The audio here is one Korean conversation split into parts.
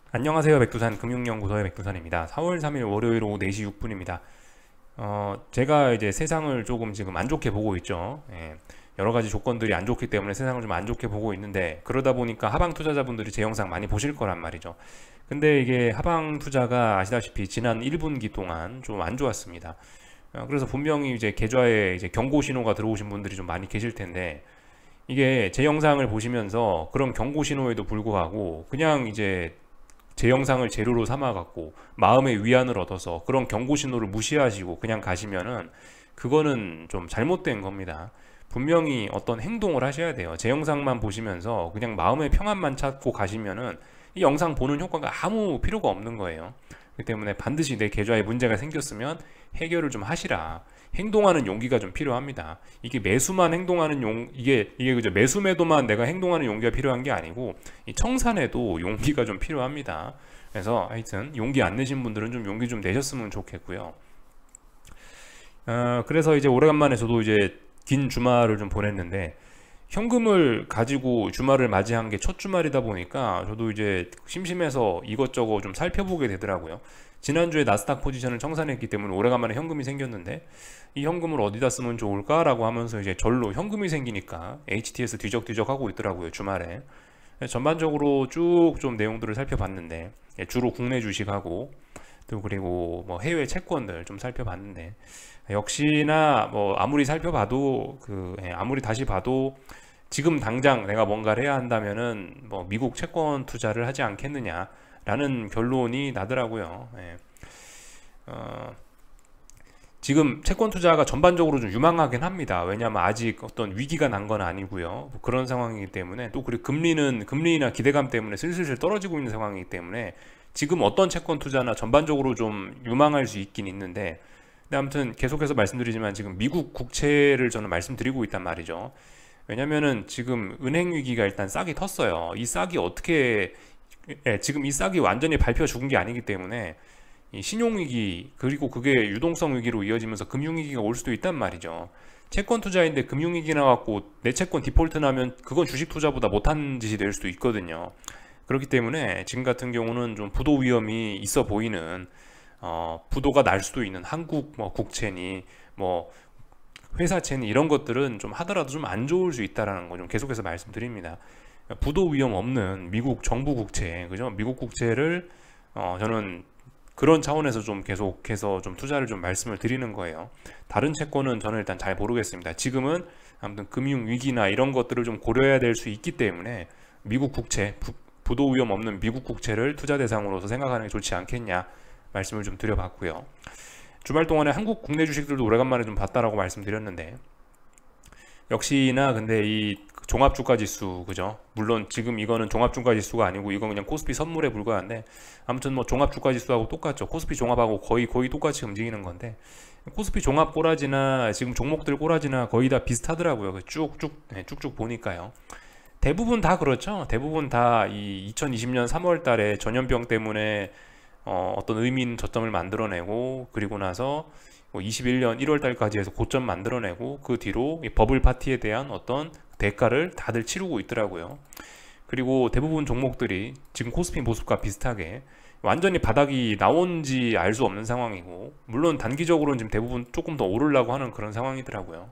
안녕하세요. 백두산 금융연구소의 백두산입니다. 4월 3일 월요일 오후 4시 6분입니다. 제가 이제 세상을 조금 지금 안 좋게 보고 있죠. 예, 여러 가지 조건들이 안 좋기 때문에 세상을 좀 안 좋게 보고 있는데, 그러다 보니까 하방 투자자분들이 제 영상 많이 보실 거란 말이죠. 근데 이게 하방 투자가 아시다시피 지난 1분기 동안 좀 안 좋았습니다. 그래서 분명히 이제 계좌에 이제 경고 신호가 들어오신 분들이 좀 많이 계실 텐데, 이게 제 영상을 보시면서 그런 경고 신호에도 불구하고 그냥 이제 제 영상을 재료로 삼아갖고 마음의 위안을 얻어서 그런 경고 신호를 무시하시고 그냥 가시면은 그거는 좀 잘못된 겁니다. 분명히 어떤 행동을 하셔야 돼요. 제 영상만 보시면서 그냥 마음의 평안만 찾고 가시면은 이 영상 보는 효과가 아무 필요가 없는 거예요. 그렇기 때문에 반드시 내 계좌에 문제가 생겼으면 해결을 좀 하시라. 행동하는 용기가 좀 필요합니다. 이게 매수만 행동하는 이게 그죠? 매수 매도만 내가 행동하는 용기가 필요한 게 아니고 이 청산에도 용기가 좀 필요합니다. 그래서 하여튼 용기 안 내신 분들은 좀 용기 좀 내셨으면 좋겠고요. 그래서 이제 오래간만에 저도 이제 긴 주말을 좀 보냈는데, 현금을 가지고 주말을 맞이한 게 첫 주말이다 보니까 저도 이제 심심해서 이것저것 좀 살펴보게 되더라고요. 지난주에 나스닥 포지션을 청산했기 때문에 오래간만에 현금이 생겼는데, 이 현금을 어디다 쓰면 좋을까라고 하면서 이제 절로 현금이 생기니까 HTS 뒤적뒤적 하고 있더라고요, 주말에. 전반적으로 쭉 좀 내용들을 살펴봤는데, 주로 국내 주식하고 또 그리고 뭐 해외 채권들 좀 살펴봤는데, 역시나 뭐 아무리 살펴봐도 아무리 다시 봐도 지금 당장 내가 뭔가를 해야 한다면은 뭐 미국 채권 투자를 하지 않겠느냐라는 결론이 나더라고요. 어, 지금 채권 투자가 전반적으로 좀 유망하긴 합니다. 왜냐하면 아직 어떤 위기가 난 건 아니고요. 뭐 그런 상황이기 때문에, 또 그리고 금리나 기대감 때문에 슬슬 떨어지고 있는 상황이기 때문에 지금 어떤 채권 투자나 전반적으로 좀 유망할 수 있긴 있는데, 근데 아무튼 계속해서 말씀드리지만 지금 미국 국채를 저는 말씀드리고 있단 말이죠. 왜냐면은 지금 은행 위기가 일단 싹이 텄어요. 이 싹이 어떻게, 지금 이 싹이 완전히 밟혀 죽은 게 아니기 때문에 이 신용위기, 그리고 그게 유동성 위기로 이어지면서 금융위기가 올 수도 있단 말이죠. 채권 투자인데 금융위기 나왔고 내 채권 디폴트 나면 그건 주식 투자보다 못한 짓이 될 수도 있거든요. 그렇기 때문에 지금 같은 경우는 좀 부도 위험이 있어 보이는, 부도가 날 수도 있는 한국 뭐 국채니 뭐 회사채니 이런 것들은 좀 하더라도 좀 안 좋을 수 있다라는 거 좀 계속해서 말씀드립니다. 부도 위험 없는 미국 정부 국채, 그죠? 미국 국채를 저는 그런 차원에서 좀 계속해서 좀 투자를 좀 말씀을 드리는 거예요. 다른 채권은 저는 일단 잘 모르겠습니다. 지금은 아무튼 금융 위기나 이런 것들을 좀 고려해야 될 수 있기 때문에 미국 국채, 부도 위험 없는 미국 국채를 투자 대상으로서 생각하는 게 좋지 않겠냐 말씀을 좀 드려봤고요. 주말 동안에 한국 국내 주식들도 오래간만에 좀 봤다라고 말씀드렸는데, 역시나 근데 이 종합주가지수, 그죠? 물론 지금 이거는 종합주가지수가 아니고 이건 그냥 코스피 선물에 불과한데, 아무튼 뭐 종합주가지수하고 똑같죠. 코스피 종합하고 거의 똑같이 움직이는 건데, 코스피 종합 꼬라지나 지금 종목들 꼬라지나 거의 다 비슷하더라고요. 쭉쭉 보니까요. 대부분 다 그렇죠. 대부분 다 이 2020년 3월 달에 전염병 때문에 어떤 의미 있는 저점을 만들어내고, 그리고 나서 21년 1월 달까지 해서 고점 만들어내고, 그 뒤로 이 버블 파티에 대한 어떤 대가를 다들 치르고 있더라고요. 그리고 대부분 종목들이 지금 코스피 모습과 비슷하게 완전히 바닥이 나온지 알 수 없는 상황이고, 물론 단기적으로는 지금 대부분 조금 더 오르려고 하는 그런 상황이더라고요.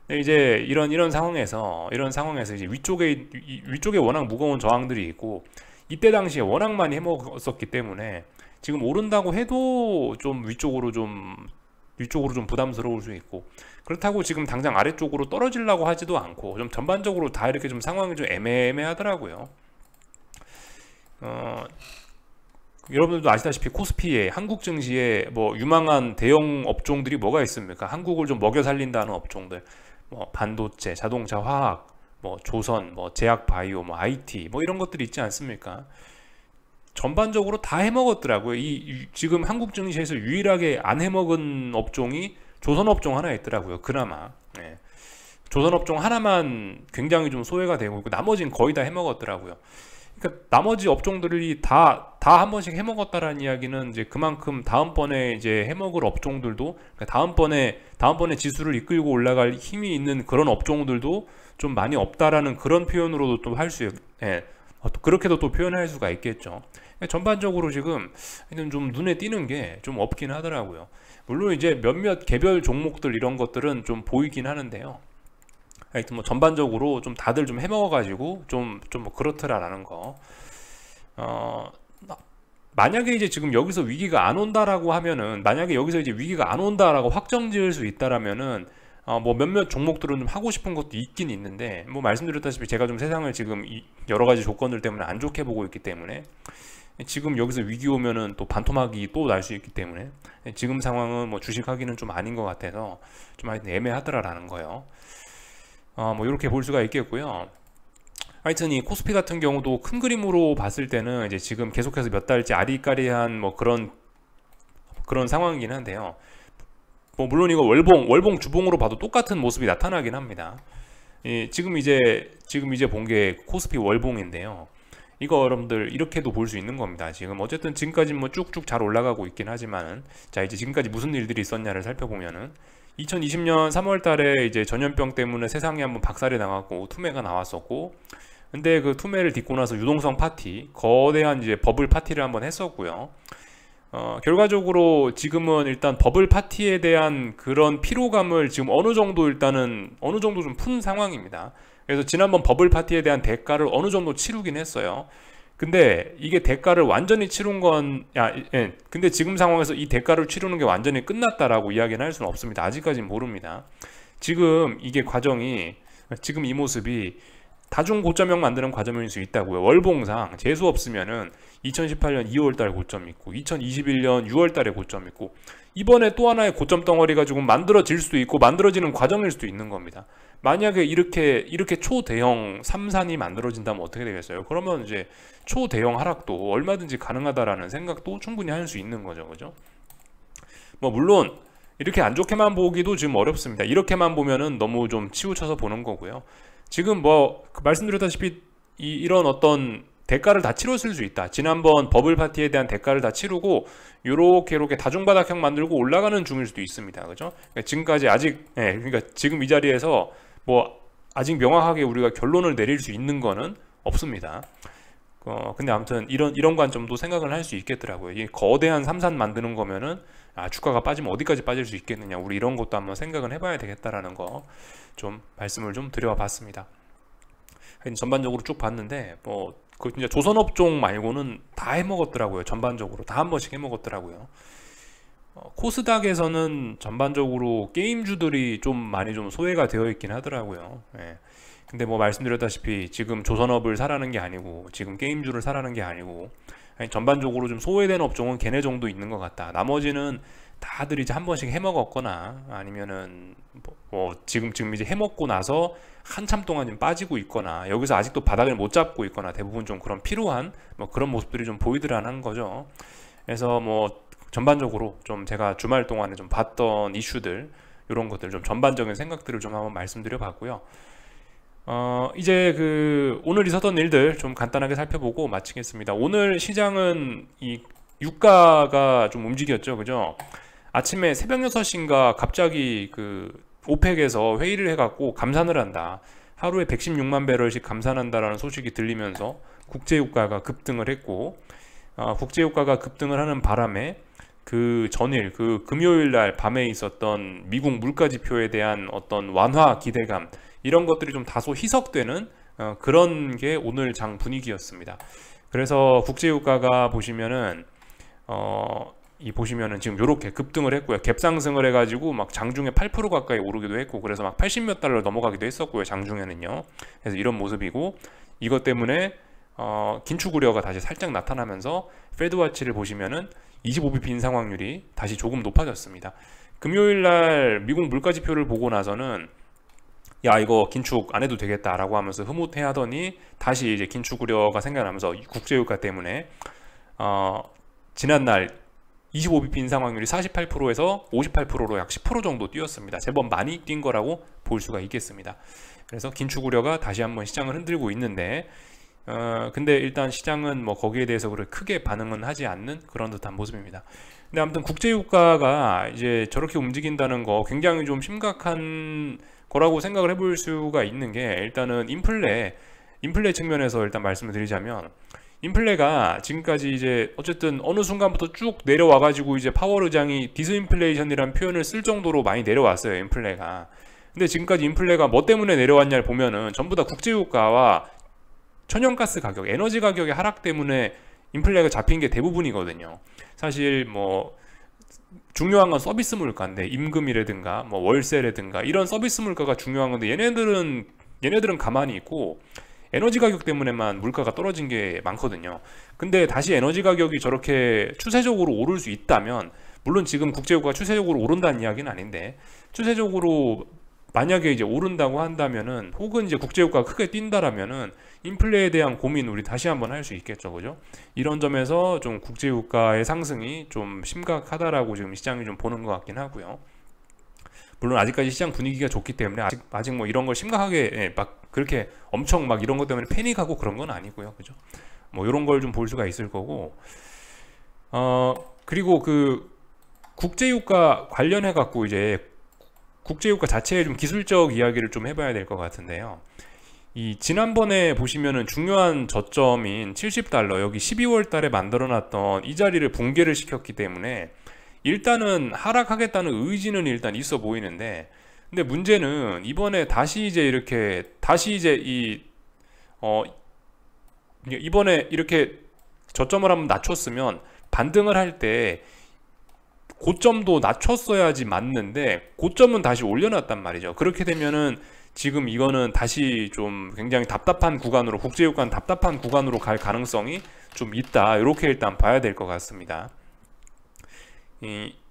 근데 이제 이런 상황에서 이제 위쪽에 워낙 무거운 저항들이 있고, 이때 당시에 워낙 많이 해먹었었기 때문에 지금 오른다고 해도 좀 위쪽으로 좀 부담스러울 수 있고, 그렇다고 지금 당장 아래쪽으로 떨어지려고 하지도 않고, 좀 전반적으로 다 이렇게 좀 상황이 좀 애매하더라고요. 어, 여러분들도 아시다시피 코스피에, 한국 증시에 뭐 유망한 대형 업종들이 뭐가 있습니까? 한국을 좀 먹여 살린다는 업종들, 뭐 반도체, 자동차, 화학, 뭐 조선, 뭐 제약 바이오, 뭐 IT, 뭐 이런 것들이 있지 않습니까? 전반적으로 다 해먹었더라고요. 지금 한국 증시에서 유일하게 안 해먹은 업종이 조선업종 하나 있더라고요. 그나마. 예. 조선업종 하나만 굉장히 좀 소외가 되고 있고, 나머지는 거의 다 해먹었더라고요. 그러니까 나머지 업종들이 다 한 번씩 해먹었다라는 이야기는 이제 그만큼 다음번에 이제 해먹을 업종들도, 그러니까 다음번에 지수를 이끌고 올라갈 힘이 있는 그런 업종들도 좀 많이 없다라는 그런 표현으로도 또 할 수, 예, 또 그렇게도 또 표현할 수가 있겠죠. 전반적으로 지금 좀 눈에 띄는 게 좀 없긴 하더라고요. 물론 이제 몇몇 개별 종목들 이런 것들은 좀 보이긴 하는데요. 하여튼 뭐 전반적으로 좀 다들 좀 해먹어가지고 좀 뭐 그렇더라라는 거. 만약에 이제 지금 여기서 위기가 안 온다라고 하면은, 만약에 여기서 이제 위기가 안 온다라고 확정 지을 수 있다라면은 뭐 몇몇 종목들은 좀 하고 싶은 것도 있긴 있는데, 뭐 말씀드렸다시피 제가 좀 세상을 지금 여러 가지 조건들 때문에 안 좋게 보고 있기 때문에, 지금 여기서 위기 오면은 또 반토막이 또 날 수 있기 때문에 지금 상황은 뭐 주식하기는 좀 아닌 것 같아서 좀 하여튼 애매하더라라는 거예요. 뭐 이렇게 볼 수가 있겠고요. 하여튼 이 코스피 같은 경우도 큰 그림으로 봤을 때는 이제 지금 계속해서 몇 달째 아리까리한 뭐 그런 상황이긴 한데요. 뭐 물론 이거 월봉 주봉으로 봐도 똑같은 모습이 나타나긴 합니다. 지금 이제 본 게 코스피 월봉인데요. 이거 여러분들 이렇게도 볼 수 있는 겁니다. 지금 어쨌든 지금까지 뭐 쭉쭉 잘 올라가고 있긴 하지만은, 자 이제 지금까지 무슨 일들이 있었냐를 살펴보면은 2020년 3월 달에 이제 전염병 때문에 세상에 한번 박살이 나갔고 투매가 나왔었고, 근데 그 투매를 딛고 나서 유동성 파티, 거대한 이제 버블 파티를 한번 했었고요. 결과적으로 지금은 일단 버블 파티에 대한 그런 피로감을 지금 어느 정도 좀 푼 상황입니다. 그래서 지난번 버블 파티에 대한 대가를 어느 정도 치르긴 했어요. 근데 이게 대가를 완전히 치른 근데 지금 상황에서 이 대가를 치르는 게 완전히 끝났다라고 이야기는 할 수는 없습니다. 아직까지는 모릅니다. 지금 이게 과정이, 지금 이 모습이 다중 고점형 만드는 과정일 수 있다고요. 월봉상 재수 없으면은 2018년 2월달 고점 있고 2021년 6월달에 고점 있고, 이번에 또 하나의 고점 덩어리가 조금 만들어질 수도 있고 만들어지는 과정일 수도 있는 겁니다. 만약에 이렇게 초대형 삼산이 만들어진다면 어떻게 되겠어요? 그러면 이제 초대형 하락도 얼마든지 가능하다라는 생각도 충분히 할 수 있는 거죠, 그죠? 뭐 물론 이렇게 안 좋게만 보기도 지금 어렵습니다. 이렇게만 보면은 너무 좀 치우쳐서 보는 거고요. 지금 뭐 말씀드렸다시피 이런 어떤 대가를 다 치렀을 수 있다. 지난번 버블 파티에 대한 대가를 다 치르고 요렇게 다중바닥형 만들고 올라가는 중일 수도 있습니다. 그죠? 그러니까 지금까지 아직 그러니까 지금 이 자리에서 뭐 아직 명확하게 우리가 결론을 내릴 수 있는 거는 없습니다. 근데 아무튼 이런 관점도 생각을 할 수 있겠더라고요. 이 거대한 삼산 만드는 거면은 주가가 빠지면 어디까지 빠질 수 있겠느냐, 우리 이런 것도 한번 생각을 해봐야 되겠다라는 거 좀 말씀을 좀 드려봤습니다. 전반적으로 쭉 봤는데 그 진짜 조선업종 말고는 다 해먹었더라고요. 전반적으로 다 한 번씩 해먹었더라고요. 코스닥에서는 전반적으로 게임주들이 좀 많이 좀 소외가 되어 있긴 하더라고요. 근데 뭐 말씀드렸다시피 지금 조선업을 사라는 게 아니고 지금 게임주를 사라는 게 아니고, 전반적으로 좀 소외된 업종은 걔네 정도 있는 것 같다. 나머지는 다들 이제 한 번씩 해먹었거나 아니면은 지금 이제 해먹고 나서 한참 동안 좀 빠지고 있거나 여기서 아직도 바닥을 못 잡고 있거나 대부분 좀 그런 피로한 그런 모습들이 좀 보이더라는 거죠. 그래서 뭐 전반적으로 좀 제가 주말 동안에 좀 봤던 이슈들, 이런 것들 좀 전반적인 생각들을 좀 한번 말씀드려 봤고요. 이제 오늘 있었던 일들 좀 간단하게 살펴보고 마치겠습니다. 오늘 시장은 이 유가가 좀 움직였죠, 그죠? 아침에 새벽 6시인가 갑자기 오펙에서 회의를 해갖고 감산을 한다, 하루에 116만 배럴씩 감산한다라는 소식이 들리면서 국제유가가 급등을 했고, 국제유가가 급등을 하는 바람에 그 전일 금요일 날 밤에 있었던 미국 물가지표에 대한 어떤 완화 기대감, 이런 것들이 좀 다소 희석되는 그런 게 오늘 장 분위기였습니다. 그래서 국제유가가 보시면은 보시면은 지금 이렇게 급등을 했고요. 갭상승을 해가지고 막 장중에 8% 가까이 오르기도 했고, 그래서 막 80몇 달러 넘어가기도 했었고요, 장중에는요. 그래서 이런 모습이고, 이것 때문에 긴축 우려가 다시 살짝 나타나면서 페드와치를 보시면은 25bp 인상 확률이 다시 조금 높아졌습니다. 금요일 날 미국 물가지표를 보고 나서는 야, 이거 긴축 안 해도 되겠다라고 하면서 흐뭇해하더니 다시 이제 긴축 우려가 생겨나면서 국제유가 때문에 지난날 25bp 인상 확률이 48%에서 58%로 약 10% 정도 뛰었습니다. 제법 많이 뛴 거라고 볼 수가 있겠습니다. 그래서 긴축 우려가 다시 한번 시장을 흔들고 있는데, 근데 일단 시장은 뭐 거기에 대해서 그렇게 크게 반응은 하지 않는 그런 듯한 모습입니다. 근데 아무튼 국제유가가 이제 저렇게 움직인다는 거 굉장히 좀 심각한 거라고 생각을 해볼 수가 있는 게, 일단은 인플레 인플레 측면에서 일단 말씀을 드리자면, 인플레가 지금까지 이제 어쨌든 어느 순간부터 쭉 내려와 가지고 이제 파월 의장이 디스인플레이션이라는 표현을 쓸 정도로 많이 내려왔어요, 인플레가. 근데 지금까지 인플레가 뭐 때문에 내려왔냐를 보면은 전부 다 국제유가와 천연가스 가격, 에너지 가격의 하락 때문에 인플레가 잡힌 게 대부분이거든요. 사실 뭐 중요한 건 서비스 물가인데, 임금이라든가 뭐 월세라든가 이런 서비스 물가가 중요한 건데, 얘네들은 가만히 있고 에너지 가격 때문에만 물가가 떨어진 게 많거든요. 근데 다시 에너지 가격이 저렇게 추세적으로 오를 수 있다면, 물론 지금 국제유가가 추세적으로 오른다는 이야기는 아닌데, 추세적으로 만약에 이제 오른다고 한다면은, 혹은 이제 국제유가가 크게 뛴다라면은 인플레에 대한 고민 우리 다시 한번 할 수 있겠죠, 그죠? 이런 점에서 좀 국제유가의 상승이 좀 심각하다라고 지금 시장이 좀 보는 것 같긴 하고요. 물론 아직까지 시장 분위기가 좋기 때문에 아직 뭐 이런 걸 심각하게 막 그렇게 엄청 막 이런 것 때문에 패닉하고 그런 건 아니고요, 그죠? 뭐 이런 걸 좀 볼 수가 있을 거고, 그리고 그 국제유가 관련해 갖고 이제 국제유가 자체의 좀 기술적 이야기를 좀 해봐야 될 것 같은데요. 이 지난번에 보시면은 중요한 저점인 70달러, 여기 12월 달에 만들어놨던 이 자리를 붕괴를 시켰기 때문에 일단은 하락하겠다는 의지는 일단 있어 보이는데, 근데 문제는 이번에 다시 이제 이번에 이렇게 저점을 한번 낮췄으면 반등을 할 때 고점도 낮췄어야지 맞는데, 고점은 다시 올려놨단 말이죠. 그렇게 되면은 지금 이거는 다시 좀 굉장히 답답한 구간으로, 국제유가는 답답한 구간으로 갈 가능성이 좀 있다, 이렇게 일단 봐야 될 것 같습니다.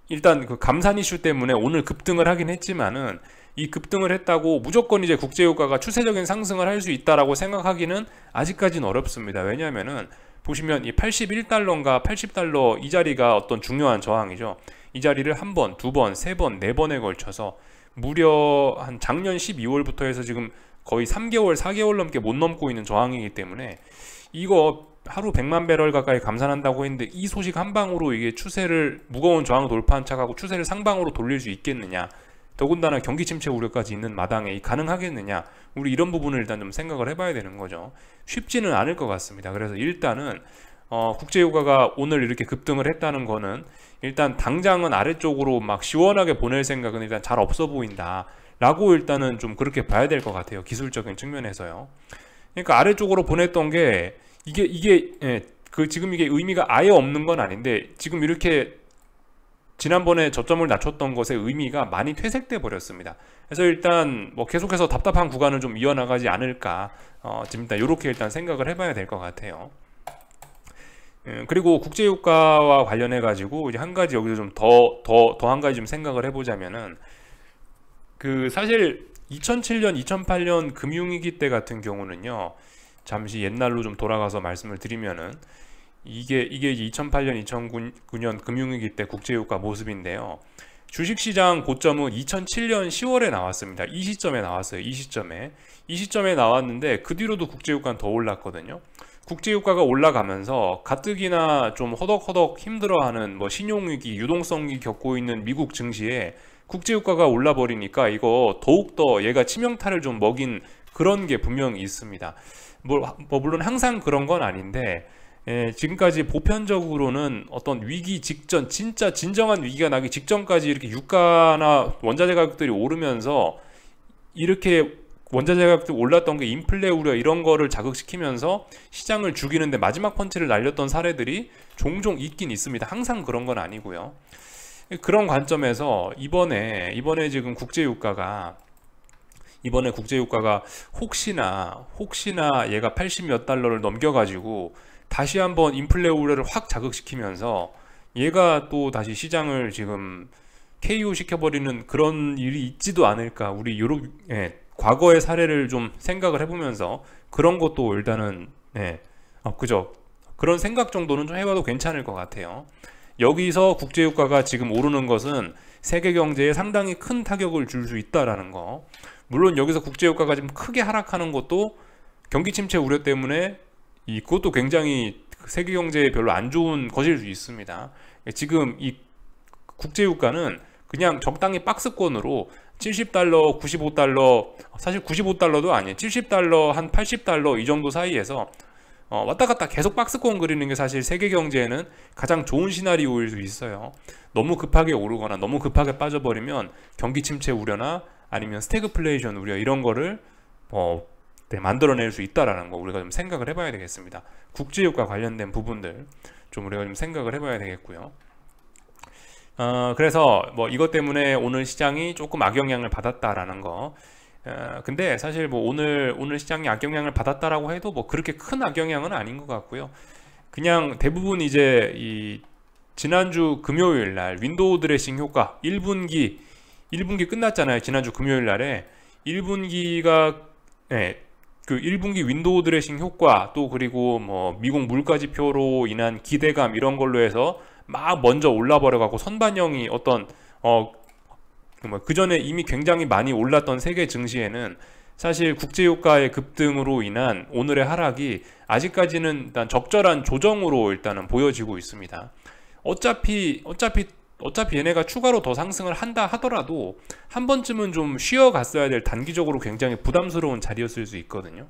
일단 그 감산 이슈 때문에 오늘 급등을 하긴 했지만은, 이 급등을 했다고 무조건 이제 국제유가가 추세적인 상승을 할 수 있다라고 생각하기는 아직까지는 어렵습니다. 왜냐하면은 보시면 이 81달러인가 80달러 이 자리가 어떤 중요한 저항이죠. 이 자리를 한 번, 두 번, 세 번, 네 번에 걸쳐서 무려 한 작년 12월부터 해서 지금 거의 3개월, 4개월 넘게 못 넘고 있는 저항이기 때문에, 이거 하루 100만 배럴 가까이 감산한다고 했는데 이 소식 한 방으로 이게 추세를, 무거운 저항 돌파한 척하고 추세를 상방으로 돌릴 수 있겠느냐, 더군다나 경기 침체 우려까지 있는 마당에 가능하겠느냐, 우리 이런 부분을 일단 좀 생각을 해봐야 되는 거죠. 쉽지는 않을 것 같습니다. 그래서 일단은 국제유가가 오늘 이렇게 급등을 했다는 거는, 일단 당장은 아래쪽으로 막 시원하게 보낼 생각은 일단 잘 없어 보인다 라고 일단은 좀 그렇게 봐야 될 것 같아요, 기술적인 측면에서요. 그러니까 아래쪽으로 보냈던 게 지금 이게 의미가 아예 없는 건 아닌데, 지금 이렇게 지난번에 저점을 낮췄던 것의 의미가 많이 퇴색돼 버렸습니다. 그래서 일단 뭐 계속해서 답답한 구간을 좀 이어나가지 않을까, 지금 일단 이렇게 일단 생각을 해봐야 될 것 같아요. 그리고 국제유가와 관련해 가지고 이제 한 가지 여기서 좀 더 한 가지 좀 생각을 해보자면은, 그 사실 2007년, 2008년 금융위기 때 같은 경우는요, 잠시 옛날로 좀 돌아가서 말씀을 드리면은, 이게 2008년, 2009년 금융위기 때 국제유가 모습인데요. 주식시장 고점은 2007년 10월에 나왔습니다. 이 시점에 나왔어요. 이 시점에 나왔는데 그 뒤로도 국제유가는 더 올랐거든요. 국제유가가 올라가면서 가뜩이나 좀 허덕허덕 힘들어하는 뭐 신용위기, 유동성이 겪고 있는 미국 증시에 국제유가가 올라버리니까 이거 더욱더 얘가 치명타를 좀 먹인 그런 게 분명히 있습니다. 물론 항상 그런 건 아닌데, 지금까지 보편적으로는 어떤 위기 직전, 진짜 진정한 위기가 나기 직전까지 이렇게 유가나 원자재 가격들이 오르면서, 이렇게 원자재 가격들이 올랐던 게 인플레 우려 이런 거를 자극시키면서 시장을 죽이는데 마지막 펀치를 날렸던 사례들이 종종 있긴 있습니다. 항상 그런 건 아니고요. 그런 관점에서 이번에 지금 국제유가가 혹시나 얘가 80 몇 달러를 넘겨가지고 다시 한번 인플레 우려를 확 자극시키면서 얘가 또 다시 시장을 지금 KO 시켜버리는 그런 일이 있지도 않을까, 우리 과거의 사례를 좀 생각을 해보면서 그런 것도 일단은 그죠, 그런 생각 정도는 좀 해봐도 괜찮을 것 같아요. 여기서 국제유가가 지금 오르는 것은 세계 경제에 상당히 큰 타격을 줄 수 있다라는 거. 물론 여기서 국제유가가 지금 크게 하락하는 것도 경기 침체 우려 때문에 그것도 굉장히 세계 경제에 별로 안 좋은 것일 수 있습니다. 지금 이 국제유가는 그냥 적당히 박스권으로 70달러, 95달러, 사실 95달러도 아니에요. 70달러, 한 80달러 이 정도 사이에서 왔다 갔다 계속 박스권 그리는 게 사실 세계 경제에는 가장 좋은 시나리오일 수 있어요. 너무 급하게 오르거나 너무 급하게 빠져버리면 경기 침체 우려나 아니면 스태그플레이션 우려 이런 거를 만들어낼 수 있다라는 거 우리가 좀 생각을 해봐야 되겠습니다. 국제유가 관련된 부분들 좀 우리가 좀 생각을 해봐야 되겠고요. 그래서 뭐 이것 때문에 오늘 시장이 조금 악영향을 받았다라는 거. 근데 사실 뭐 오늘 시장이 악영향을 받았다라고 해도 뭐 그렇게 큰 악영향은 아닌 것 같고요. 그냥 대부분 이제 이 지난주 금요일 날 윈도우 드레싱 효과 1분기 끝났잖아요. 지난주 금요일 날에 1분기가 그 1분기 윈도우 드레싱 효과 또 그리고 뭐 미국 물가지표로 인한 기대감 이런 걸로 해서 막 먼저 올라버려 갖고 선반영이 어떤 그 전에 이미 굉장히 많이 올랐던 세계 증시에는 사실 국제유가의 급등으로 인한 오늘의 하락이 아직까지는 일단 적절한 조정으로 일단은 보여지고 있습니다. 어차피 얘네가 추가로 더 상승을 한다 하더라도 한 번쯤은 좀 쉬어갔어야 될 단기적으로 굉장히 부담스러운 자리였을 수 있거든요.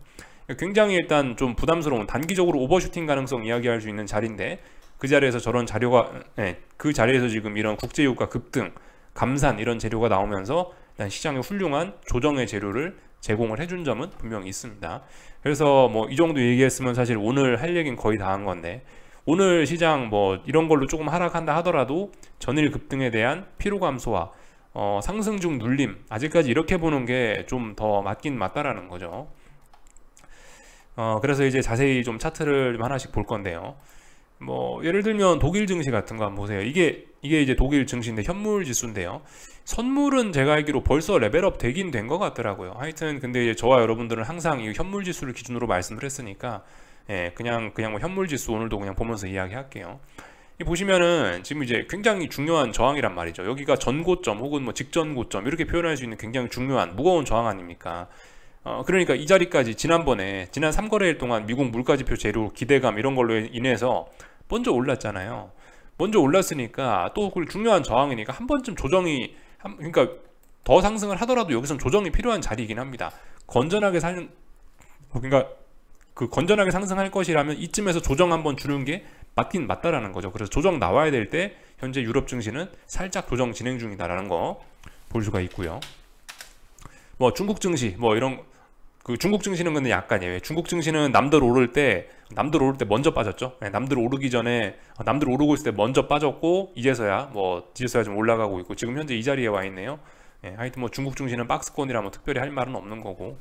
굉장히 일단 좀 부담스러운 단기적으로 오버슈팅 가능성 이야기할 수 있는 자리인데 그 자리에서 저런 자료가 그 자리에서 지금 이런 국제유가 급등 감산 이런 재료가 나오면서 일단 시장에 훌륭한 조정의 재료를 제공을 해준 점은 분명히 있습니다. 그래서 뭐 이 정도 얘기했으면 사실 오늘 할 얘기는 거의 다 한 건데 오늘 시장 뭐 이런 걸로 조금 하락한다 하더라도 전일 급등에 대한 피로 감소와 상승 중 눌림 아직까지 이렇게 보는 게 좀 더 맞긴 맞다라는 거죠. 그래서 이제 자세히 좀 차트를 좀 하나씩 볼 건데요. 뭐 예를 들면 독일 증시 같은 거 한번 보세요. 이게 이제 독일 증시인데 현물 지수인데요. 선물은 제가 알기로 벌써 레벨업 되긴 된 것 같더라고요. 하여튼 근데 이제 저와 여러분들은 항상 이 현물 지수를 기준으로 말씀을 했으니까 그냥 뭐 현물 지수 오늘도 그냥 보면서 이야기할게요. 이 보시면은 지금 이제 굉장히 중요한 저항이란 말이죠. 여기가 전고점 혹은 뭐 직전 고점 이렇게 표현할 수 있는 굉장히 중요한 무거운 저항 아닙니까? 그러니까 이 자리까지 지난 3거래일 동안 미국 물가지표 재료 기대감 이런 걸로 인해서 먼저 올랐잖아요. 먼저 올랐으니까 또 그 중요한 저항이니까 한 번쯤 조정이 그러니까 더 상승을 하더라도 여기서는 조정이 필요한 자리이긴 합니다. 건전하게 건전하게 상승할 것이라면 이쯤에서 조정 한번 주는 게 맞긴 맞다라는 거죠. 그래서 조정 나와야 될 때 현재 유럽 증시는 살짝 조정 진행 중이다라는 거 볼 수가 있고요. 뭐 중국 증시 뭐 이런 중국 증시는 근데 약간 예외. 중국 증시는 남들 오를 때 먼저 빠졌죠. 남들 오르기 전에 남들 오르고 있을 때 먼저 빠졌고 이제서야 좀 올라가고 있고 지금 현재 이 자리에 와 있네요. 하여튼 뭐 중국 증시는 박스권이라 뭐 특별히 할 말은 없는 거고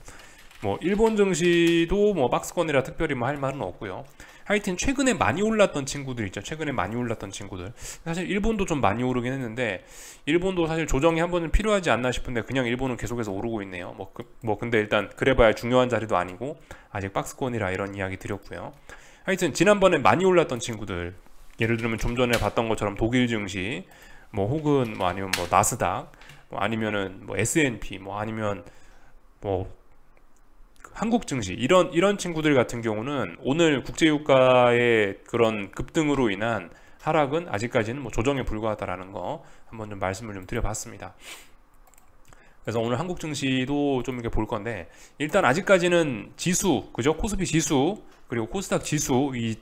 뭐 일본 증시도 뭐 박스권이라 특별히 뭐 할 말은 없고요. 하여튼 최근에 많이 올랐던 친구들 있죠. 최근에 많이 올랐던 친구들. 사실 일본도 좀 많이 오르긴 했는데 일본도 사실 조정이 한 번은 필요하지 않나 싶은데 그냥 일본은 계속해서 오르고 있네요. 근데 일단 그래봐야 중요한 자리도 아니고 아직 박스권이라 이런 이야기 드렸고요. 하여튼 지난번에 많이 올랐던 친구들 예를 들면 좀 전에 봤던 것처럼 독일 증시 뭐 혹은 뭐 아니면 뭐 나스닥 뭐 아니면은 뭐 S&P 뭐 아니면 뭐 한국 증시 이런 친구들 같은 경우는 오늘 국제유가의 그런 급등으로 인한 하락은 아직까지는 뭐 조정에 불과하다라는 거 한번 좀 말씀을 좀 드려봤습니다. 그래서 오늘 한국 증시도 좀 이렇게 볼 건데 일단 아직까지는 지수 그죠? 코스피 지수 그리고 코스닥 지수 이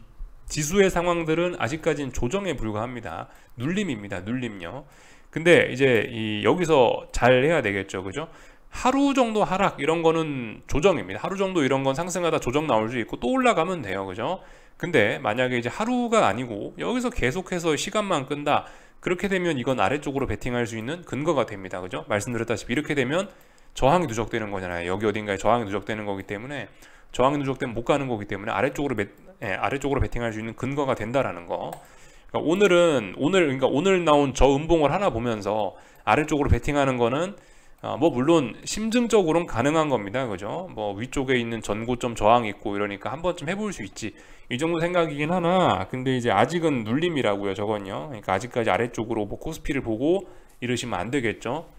지수의 상황들은 아직까지는 조정에 불과합니다. 눌림입니다. 눌림요. 근데 이제 여기서 잘 해야 되겠죠. 그죠? 하루 정도 하락 이런 거는 조정입니다. 하루 정도 이런 건 상승하다 조정 나올 수 있고 또 올라가면 돼요. 그죠? 근데 만약에 이제 하루가 아니고 여기서 계속해서 시간만 끈다. 그렇게 되면 이건 아래쪽으로 베팅할 수 있는 근거가 됩니다. 그죠? 말씀드렸다시피 이렇게 되면 저항이 누적되는 거잖아요. 여기 어딘가에 저항이 누적되는 거기 때문에 저항이 누적되면 못 가는 거기 때문에 아래쪽으로 베팅할 수 있는 근거가 된다라는 거. 그러니까 오늘 나온 저 음봉을 하나 보면서 아래쪽으로 베팅하는 거는 뭐 물론 심증적으로는 가능한 겁니다. 그죠? 뭐 위쪽에 있는 전고점 저항이 있고 이러니까 한 번쯤 해볼 수 있지. 이 정도 생각이긴 하나 근데 이제 아직은 눌림이라고요. 저건요. 그러니까 아직까지 아래쪽으로 뭐 코스피를 보고 이러시면 안 되겠죠.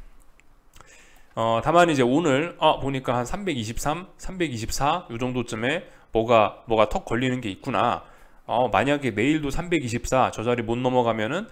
다만 이제 오늘 보니까 한 323, 324 요 정도쯤에 뭐가 턱 걸리는 게 있구나. 만약에 내일도 324 저 자리 못 넘어가면은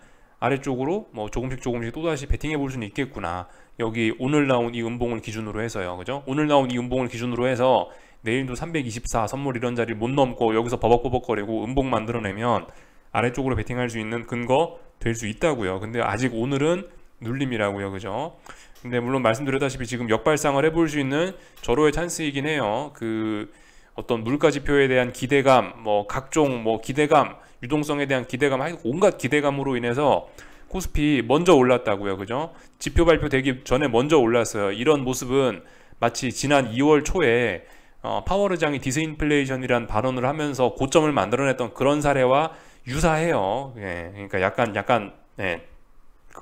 아래쪽으로 뭐 조금씩 또다시 베팅해 볼 수는 있겠구나. 여기 오늘 나온 이 음봉을 기준으로 해서요. 그죠? 오늘 나온 이 음봉을 기준으로 해서 내일도 324 선물 이런 자리를 못 넘고 여기서 버벅버벅거리고 음봉 만들어내면 아래쪽으로 베팅할 수 있는 근거 될 수 있다고요. 근데 아직 오늘은 눌림이라고요. 그죠? 근데 물론 말씀드렸다시피 지금 역발상을 해볼 수 있는 절호의 찬스이긴 해요. 그 어떤 물가 지표에 대한 기대감, 뭐 각종 뭐 기대감, 유동성에 대한 기대감, 온갖 기대감으로 인해서 코스피 먼저 올랐다고요. 그죠? 지표 발표되기 전에 먼저 올랐어요. 이런 모습은 마치 지난 2월 초에 파월 의장이 디스인플레이션이란 발언을 하면서 고점을 만들어냈던 그런 사례와 유사해요. 예, 그러니까 약간 예,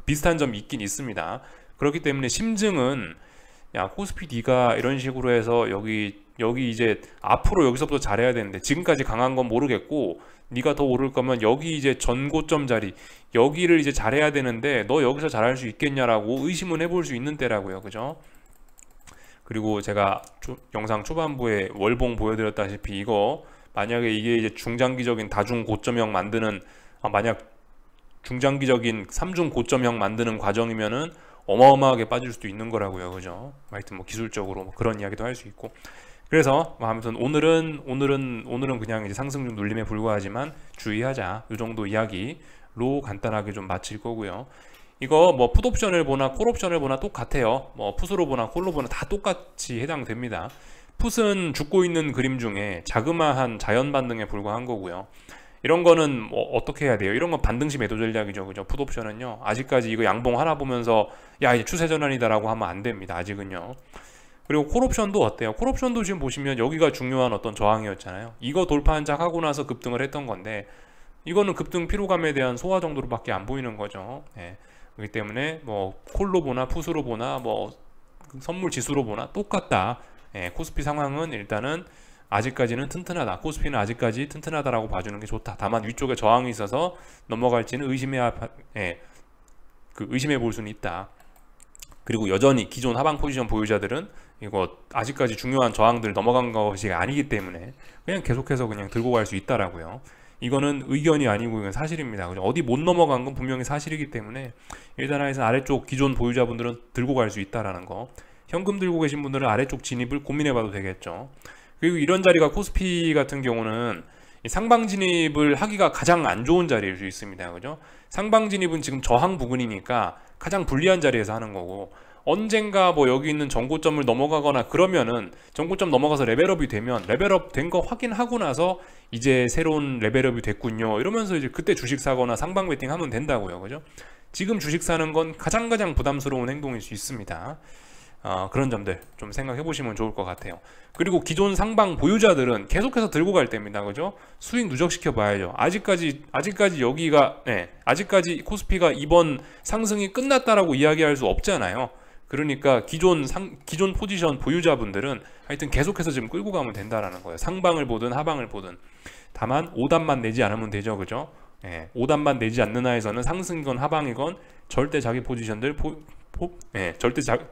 비슷한 점이 있긴 있습니다. 그렇기 때문에 심증은 야 코스피 네가 이런 식으로 해서 여기 이제 앞으로 여기서부터 잘해야 되는데 지금까지 강한 건 모르겠고 네가 더 오를 거면 여기 이제 전고점 자리 여기를 이제 잘해야 되는데 너 여기서 잘할 수 있겠냐라고 의심은 해볼 수 있는 때라고요. 그죠? 그리고 제가 영상 초반부에 월봉 보여드렸다시피 이거 만약에 이게 이제 중장기적인 다중 고점형 만드는 만약 중장기적인 3중 고점형 만드는 과정이면은 어마어마하게 빠질 수도 있는 거라고요. 그죠? 하여튼 뭐 기술적으로 뭐 그런 이야기도 할 수 있고. 그래서 뭐 아무튼 오늘은 그냥 이제 상승 눌림에 불과하지만 주의하자. 이 정도 이야기로 간단하게 좀 마칠 거고요. 이거 뭐 풋옵션을 보나 콜옵션을 보나 똑같아요. 뭐 풋으로 보나 콜로 보나 다 똑같이 해당됩니다. 풋은 죽고 있는 그림 중에 자그마한 자연 반등에 불과한 거고요. 이런 거는 뭐 어떻게 해야 돼요? 이런 건 반등시 매도 전략이죠. 그죠? 풋옵션은요. 아직까지 이거 양봉 하나 보면서 야 이제 추세 전환이다라고 하면 안 됩니다. 아직은요. 그리고 콜옵션도 어때요? 콜옵션도 지금 보시면 여기가 중요한 어떤 저항이었잖아요. 이거 돌파 한작 하고 나서 급등을 했던 건데 이거는 급등 피로감에 대한 소화 정도로밖에 안 보이는 거죠. 예. 그렇기 때문에 뭐 콜로 보나 풋으로 보나 뭐 선물 지수로 보나 똑같다. 예. 코스피 상황은 일단은 아직까지는 튼튼하다. 코스피는 아직까지 튼튼하다라고 봐주는 게 좋다. 다만 위쪽에 저항이 있어서 넘어갈지는 의심해 볼 수는 있다. 그리고 여전히 기존 하방 포지션 보유자들은 이거 아직까지 중요한 저항들 넘어간 것이 아니기 때문에 그냥 계속해서 그냥 들고 갈 수 있다라고요. 이거는 의견이 아니고 이건 사실입니다. 어디 못 넘어간 건 분명히 사실이기 때문에 일단 하에서 아래쪽 기존 보유자분들은 들고 갈 수 있다라는 거. 현금 들고 계신 분들은 아래쪽 진입을 고민해봐도 되겠죠. 그리고 이런 자리가 코스피 같은 경우는 상방 진입을 하기가 가장 안 좋은 자리일 수 있습니다. 그죠? 상방 진입은 지금 저항 부근이니까 가장 불리한 자리에서 하는 거고 언젠가 뭐 여기 있는 전고점을 넘어가거나 그러면은 전고점 넘어가서 레벨업이 되면 레벨업 된 거 확인하고 나서 이제 새로운 레벨업이 됐군요. 이러면서 이제 그때 주식 사거나 상방 베팅 하면 된다고요. 그죠? 지금 주식 사는 건 가장 부담스러운 행동일 수 있습니다. 그런 점들 좀 생각해 보시면 좋을 것 같아요. 그리고 기존 상방 보유자들은 계속해서 들고 갈 때입니다. 그죠? 수익 누적시켜 봐야죠. 아직까지 여기가 아직까지 코스피가 이번 상승이 끝났다라고 이야기할 수 없잖아요. 그러니까 기존 포지션 보유자분들은 하여튼 계속해서 지금 끌고 가면 된다라는 거예요. 상방을 보든 하방을 보든. 다만 5단만 내지 않으면 되죠. 그죠? 5단만 내지 않는 하에서는 상승이건 하방이건 절대 자기 포지션들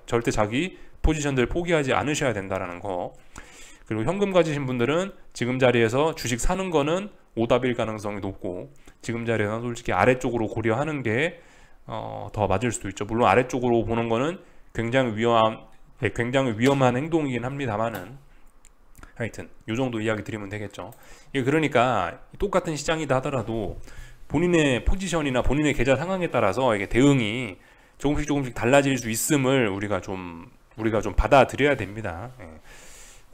절대 자기 포지션들 포기하지 않으셔야 된다라는 거. 그리고 현금 가지신 분들은 지금 자리에서 주식 사는 거는 오답일 가능성이 높고 지금 자리에서는 솔직히 아래쪽으로 고려하는 게 더 맞을 수도 있죠. 물론 아래쪽으로 보는 거는 굉장히 위험한 행동이긴 합니다만은 하여튼 이 정도 이야기 드리면 되겠죠. 이게 그러니까 똑같은 시장이다 하더라도 본인의 포지션이나 본인의 계좌 상황에 따라서 이게 대응이 조금씩 달라질 수 있음을 우리가 좀 받아들여야 됩니다.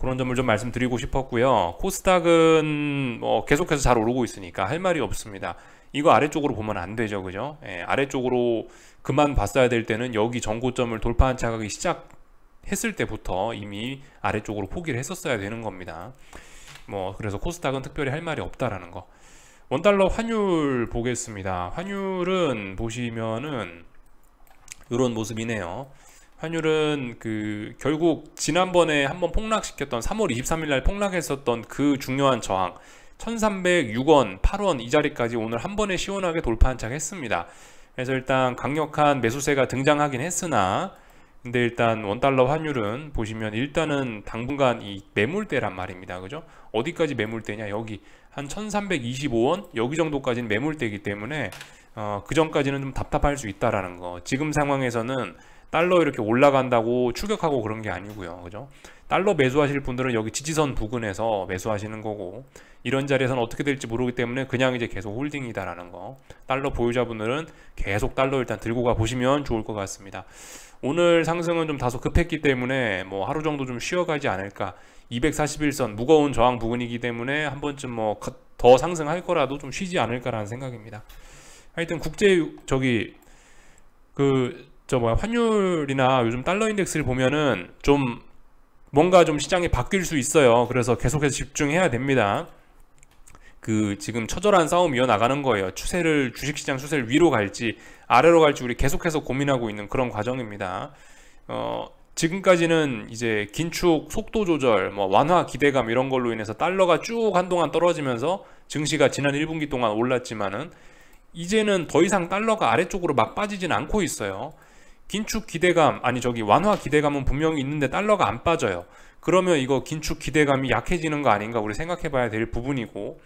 그런 점을 좀 말씀드리고 싶었고요. 코스닥은 뭐 계속해서 잘 오르고 있으니까 할 말이 없습니다. 이거 아래쪽으로 보면 안 되죠. 그죠? 아래쪽으로 그만 봤어야 될 때는 여기 전고점을 돌파한 차각이 시작했을 때부터 이미 아래쪽으로 포기를 했었어야 되는 겁니다. 뭐 그래서 코스닥은 특별히 할 말이 없다라는 거. 원달러 환율 보겠습니다. 환율은 보시면은 이런 모습이네요. 환율은 결국 지난번에 한번 폭락시켰던 3월 23일 날 폭락했었던 그 중요한 저항 1306원, 8원 이 자리까지 오늘 한 번에 시원하게 돌파 한착했습니다. 그래서 일단 강력한 매수세가 등장하긴 했으나 근데 일단 원달러 환율은 보시면 일단은 당분간 이 매물대란 말입니다. 그죠? 어디까지 매물대냐? 여기 한 1325원 여기 정도까지는 매물대이기 때문에 그 전까지는 좀 답답할 수 있다라는 거. 지금 상황에서는 달러 이렇게 올라간다고 추격하고 그런 게 아니고요. 그죠? 달러 매수하실 분들은 여기 지지선 부근에서 매수하시는 거고, 이런 자리에서는 어떻게 될지 모르기 때문에 그냥 이제 계속 홀딩이다라는 거. 달러 보유자분들은 계속 달러 일단 들고 가 보시면 좋을 것 같습니다. 오늘 상승은 좀 다소 급했기 때문에 뭐 하루 정도 좀 쉬어가지 않을까. 241선 무거운 저항 부근이기 때문에 한 번쯤 뭐 더 상승할 거라도 좀 쉬지 않을까라는 생각입니다. 하여튼 국제 환율이나 요즘 달러 인덱스를 보면은 좀 뭔가 좀 시장이 바뀔 수 있어요. 그래서 계속해서 집중해야 됩니다. 지금 처절한 싸움 이어나가는 거예요. 주식시장 추세를 위로 갈지 아래로 갈지 우리 계속해서 고민하고 있는 그런 과정입니다. 지금까지는 이제 긴축 속도 조절, 완화 기대감 이런 걸로 인해서 달러가 쭉 한동안 떨어지면서 증시가 지난 1분기 동안 올랐지만은 이제는 더 이상 달러가 아래쪽으로 막 빠지진 않고 있어요. 긴축 기대감, 완화 기대감은 분명히 있는데 달러가 안 빠져요. 그러면 이거 긴축 기대감이 약해지는 거 아닌가 우리 생각해 봐야 될 부분이고,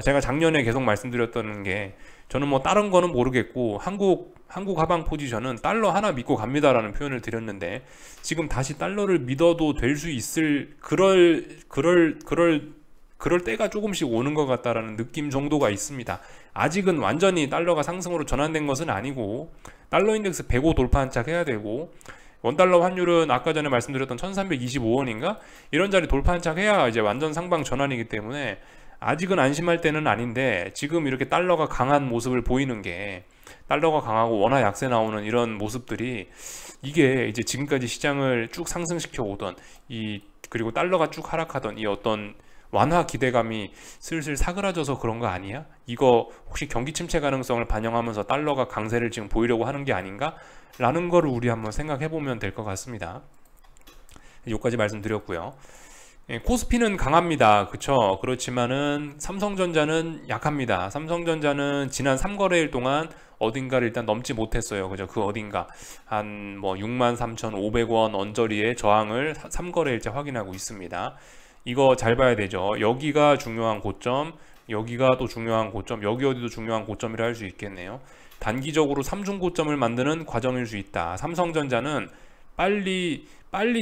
제가 작년에 계속 말씀드렸던 게, 저는 뭐 다른 거는 모르겠고 한국 하방 포지션은 달러 하나 믿고 갑니다라는 표현을 드렸는데, 지금 다시 달러를 믿어도 될 수 있을 그럴 때가 조금씩 오는 것 같다라는 느낌 정도가 있습니다. 아직은 완전히 달러가 상승으로 전환된 것은 아니고, 달러 인덱스 105 돌파한 척 해야 되고, 원달러 환율은 아까 전에 말씀드렸던 1325원인가 이런 자리 돌파한 척 해야 이제 완전 상방 전환이기 때문에 아직은 안심할 때는 아닌데, 지금 이렇게 달러가 강한 모습을 보이는 게, 달러가 강하고 원화 약세 나오는 이런 모습들이, 이게 이제 지금까지 시장을 쭉 상승시켜 오던 그리고 달러가 쭉 하락하던 이 어떤 완화 기대감이 슬슬 사그라져서 그런 거 아니야? 이거 혹시 경기 침체 가능성을 반영하면서 달러가 강세를 지금 보이려고 하는 게 아닌가? 라는 거를 우리 한번 생각해 보면 될 것 같습니다. 여기까지 말씀드렸고요. 코스피는 강합니다. 그쵸? 그렇지만은 삼성전자는 약합니다. 삼성전자는 지난 3거래일 동안 어딘가를 일단 넘지 못했어요. 그죠? 그 어딘가 한 63,500원 언저리의 저항을 3거래일째 확인하고 있습니다. 이거 잘 봐야 되죠. 여기가 중요한 고점, 여기가 또 중요한 고점, 여기 어디도 중요한 고점이라 할 수 있겠네요. 단기적으로 3중 고점을 만드는 과정일 수 있다. 삼성전자는 빨리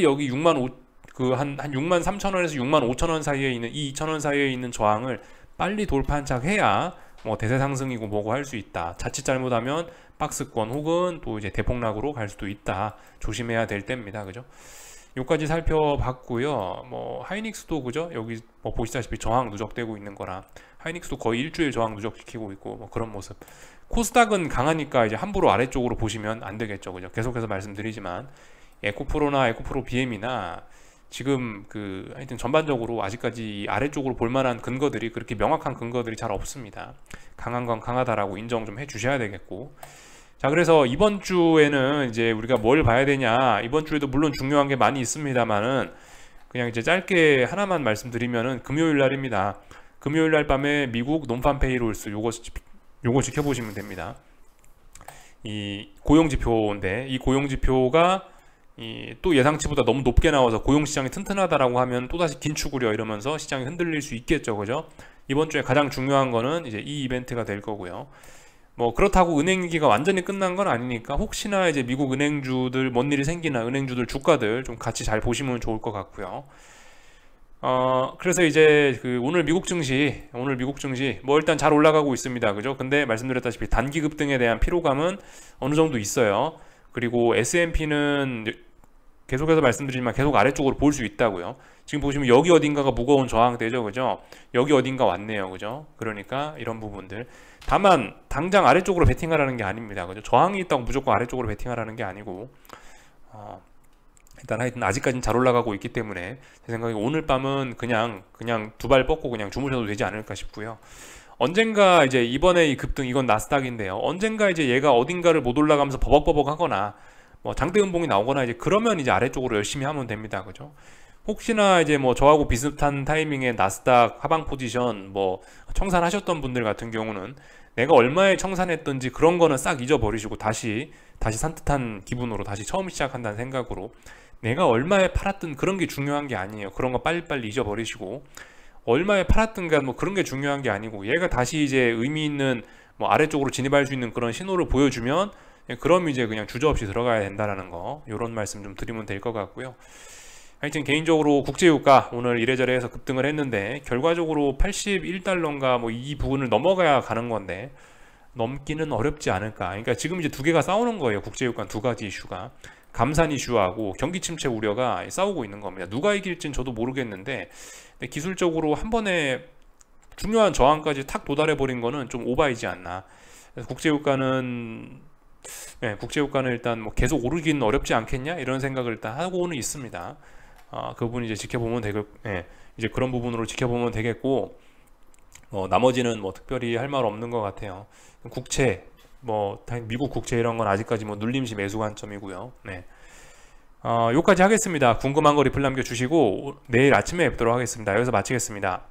여기 63,000원에서 65,000원 사이에 있는 이 2,000원 사이에 있는 저항을 빨리 돌파한 척 해야 대세 상승이고 뭐고 할 수 있다. 자칫 잘못하면 박스권 혹은 또 이제 대폭락으로 갈 수도 있다. 조심해야 될 때입니다. 그죠? 요까지 살펴봤고요. 하이닉스도 그죠? 여기 보시다시피 저항 누적되고 있는 거라, 하이닉스도 거의 일주일 저항 누적시키고 있고 그런 모습. 코스닥은 강하니까 이제 함부로 아래쪽으로 보시면 안 되겠죠. 그죠? 계속해서 말씀드리지만 에코프로나 에코프로 BM이나 지금 하여튼 전반적으로 아직까지 아래쪽으로 볼만한 근거들이, 그렇게 명확한 근거들이 잘 없습니다. 강한 건 강하다라고 인정 좀 해주셔야 되겠고. 자, 그래서 이번 주에는 이제 우리가 뭘 봐야 되냐, 이번 주에도 물론 중요한 게 많이 있습니다만은 그냥 이제 짧게 하나만 말씀드리면은 금요일 날입니다. 금요일 날 밤에 미국 논판 페이롤스 요거 지켜보시면 됩니다. 이 고용지표인데, 이 고용지표가 또 예상치보다 너무 높게 나와서 고용시장이 튼튼하다라고 하면 또다시 긴축으려 이러면서 시장이 흔들릴 수 있겠죠. 그죠? 이번 주에 가장 중요한 거는 이제 이 이벤트가 될 거고요. 그렇다고 은행위기가 완전히 끝난 건 아니니까, 혹시나 이제 미국 은행주들 뭔 일이 생기나 은행주들 주가들 좀 같이 잘 보시면 좋을 것 같고요. 그래서 이제 오늘 미국 증시 일단 잘 올라가고 있습니다. 그죠? 근데 말씀드렸다시피 단기 급등에 대한 피로감은 어느 정도 있어요. 그리고 S&P는 계속해서 말씀드리지만 계속 아래쪽으로 볼 수 있다고요. 지금 보시면 여기 어딘가가 무거운 저항대죠. 그죠? 여기 어딘가 왔네요. 그죠? 그러니까 이런 부분들. 다만 당장 아래쪽으로 베팅하라는 게 아닙니다. 그죠? 저항이 있다고 무조건 아래쪽으로 베팅하라는 게 아니고, 일단 하여튼 아직까지는 잘 올라가고 있기 때문에 제 생각에 오늘 밤은 그냥 두 발 뻗고 그냥 주무셔도 되지 않을까 싶고요. 언젠가 이제 이번에 이 급등, 이건 나스닥인데요. 언젠가 이제 얘가 어딘가를 못 올라가면서 버벅버벅 하거나 장대 음봉이 나오거나 이제 그러면 이제 아래쪽으로 열심히 하면 됩니다. 그죠? 혹시나 이제 저하고 비슷한 타이밍에 나스닥 하방 포지션 청산하셨던 분들 같은 경우는 내가 얼마에 청산했던지 그런 거는 싹 잊어버리시고 다시 산뜻한 기분으로 다시 처음 시작한다는 생각으로 내가 얼마에 팔았든 그런 게 중요한 게 아니에요. 그런 거 빨리빨리 잊어버리시고 얼마에 팔았든가 뭐 그런 게 중요한 게 아니고 얘가 다시 이제 의미 있는 뭐 아래쪽으로 진입할 수 있는 그런 신호를 보여주면 그럼 이제 그냥 주저없이 들어가야 된다라는 거, 이런 말씀 좀 드리면 될 것 같고요. 하여튼 개인적으로 국제유가 오늘 이래저래 해서 급등을 했는데 결과적으로 81달러인가 뭐 이 부분을 넘어가야 가는 건데 넘기는 어렵지 않을까. 그러니까 지금 이제 두 개가 싸우는 거예요. 국제유가 두 가지 이슈가, 감산 이슈하고 경기 침체 우려가 싸우고 있는 겁니다. 누가 이길지는 저도 모르겠는데 기술적으로 한 번에 중요한 저항까지 탁 도달해 버린 거는 좀 오바이지 않나. 그래서 국제유가는 일단 뭐 계속 오르기는 어렵지 않겠냐 이런 생각을 일단 하고는 있습니다. 그 부분 이제 지켜보면 이제 그런 부분으로 지켜보면 되겠고, 나머지는 뭐 특별히 할 말 없는 것 같아요. 국채, 뭐 미국 국채 이런 건 아직까지 뭐 눌림시 매수 관점이고요. 네. 여기까지 하겠습니다. 궁금한 거 리플 남겨주시고 내일 아침에 뵙도록 하겠습니다. 여기서 마치겠습니다.